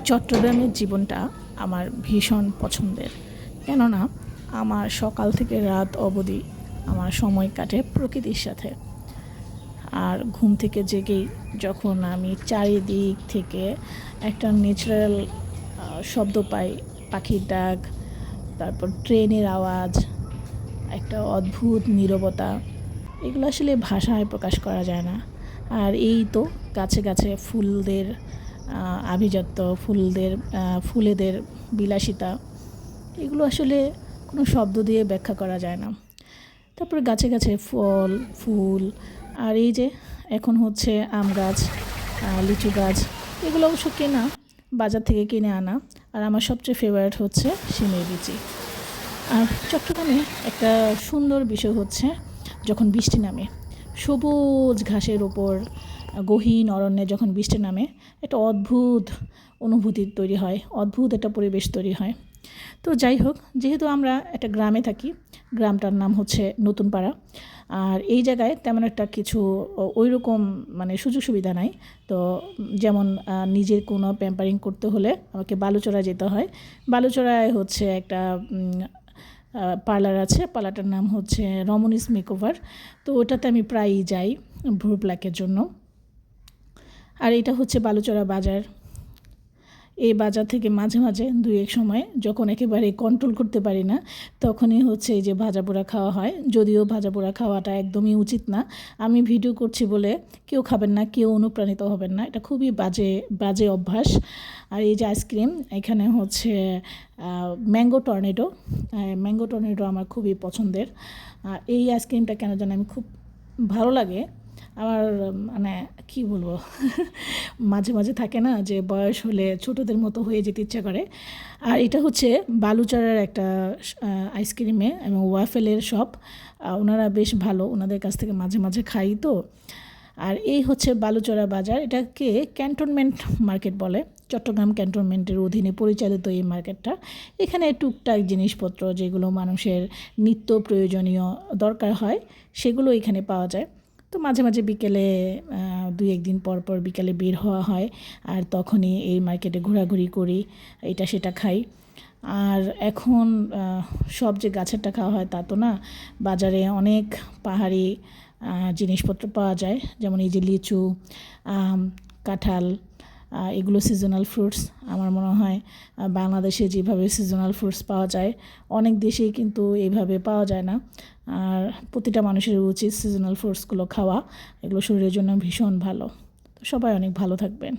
চট্টগ্রামের জীবনটা আমার ভীষণ পছন্দের। কেননা আমার সকাল থেকে রাত অবধি আমার সময় কাটে প্রকৃতির সাথে। আর ঘুম থেকে জেগেই যখন আমি চারিদিক থেকে একটা ন্যাচারাল শব্দ পাই, পাখির ডাক, তারপর ট্রেনের আওয়াজ, একটা অদ্ভুত নীরবতা, এগুলো আসলে ভাষায় প্রকাশ করা যায় না। আর এই তো গাছে গাছে ফুলদের আভিজাত্য, ফুলেদের বিলাসিতা, এগুলো আসলে কোনো শব্দ দিয়ে ব্যাখ্যা করা যায় না। তারপরে গাছে গাছে ফল, ফুল, আর এই যে এখন হচ্ছে আম গাছ, লিচু গাছ, এগুলো অবশ্য কেনা, বাজার থেকে কিনে আনা। আর আমার সবচেয়ে ফেভারিট হচ্ছে শিমের বিচি। আর চট্টগ্রামে একটা সুন্দর বিষয় হচ্ছে যখন বৃষ্টি নামে, সবুজ ঘাসের ওপর গহীন অরণ্যে যখন বৃষ্টি নামে, একটা অদ্ভুত অনুভূতি তৈরি হয়, অদ্ভুত একটা পরিবেশ তৈরি হয়। তো যাই হোক, যেহেতু আমরা একটা গ্রামে থাকি, গ্রামটার নাম হচ্ছে নতুন পাড়া। আর এই জায়গায় তেমন একটা কিছু ওই রকম মানে সুযোগ সুবিধা নাই। তো যেমন নিজের কোনো প্যাম্পারিং করতে হলে আমাকে বালুচড়ায় যেতে হয়। বালুচড়ায় হচ্ছে একটা পার্লার আছে, পার্লারটার নাম হচ্ছে রমণীস মেকওভার। তো ওটাতে আমি প্রায়ই যাই ভ্রু প্লাকের জন্য। আর এটা হচ্ছে বালুচড়া বাজার। এই বাজার থেকে মাঝে মাঝে দুই এক সময় যখন একেবারে কন্ট্রোল করতে পারি না, তখনই হচ্ছে এই যে ভাজাপোড়া খাওয়া হয়। যদিও ভাজাপোড়া খাওয়াটা একদমই উচিত না, আমি ভিডিও করছি বলে কেউ খাবেন না, কেউ অনুপ্রাণিত হবেন না, এটা খুবই বাজে বাজে অভ্যাস। আর এই যে আইসক্রিম, এখানে হচ্ছে ম্যাঙ্গো টর্নেডো। ম্যাঙ্গো টর্নেডো আমার খুবই পছন্দের। আর এই আইসক্রিমটা কেন জানি আমি খুব ভালো লাগে আমার, মানে কি বলবো মাঝে মাঝে থাকে না যে বয়স হলে ছোটদের মতো হয়ে যেতে ইচ্ছা করে। আর এটা হচ্ছে বালুচড়ার একটা আইসক্রিমে এবং ওয়াফেলের শপ। ওনারা বেশ ভালো, ওনাদের কাছ থেকে মাঝে মাঝে খাই তো। আর এই হচ্ছে বালুচড়া বাজার, এটাকে ক্যান্টনমেন্ট মার্কেট বলে। চট্টগ্রাম ক্যান্টনমেন্টের অধীনে পরিচালিত এই মার্কেটটা। এখানে টুকটাক জিনিসপত্র যেগুলো মানুষের নিত্য প্রয়োজনীয় দরকার হয়, সেগুলো এখানে পাওয়া যায়। তো মাঝে মাঝে বিকেলে দুই একদিন পর পর বিকেলে বের হওয়া হয়, আর তখনই এই মার্কেটে ঘোরাঘুরি করি, এটা সেটা খাই। আর এখন সব যে গাছেরটা খাওয়া হয় তা তো না, বাজারে অনেক পাহাড়ি জিনিসপত্র পাওয়া যায়, যেমন এই যে লিচু, আম, কাঁঠাল, এগুলো সিজনাল ফ্রুটস। আমার মনে হয় বাংলাদেশে যেভাবে সিজনাল ফ্রুটস পাওয়া যায়, অনেক দেশেই কিন্তু এইভাবে পাওয়া যায় না। আর প্রতিটা মানুষের উচিত সিজনাল ফ্রুটসগুলো খাওয়া, এগুলো শরীরের জন্য ভীষণ ভালো। তো সবাই অনেক ভালো থাকবেন।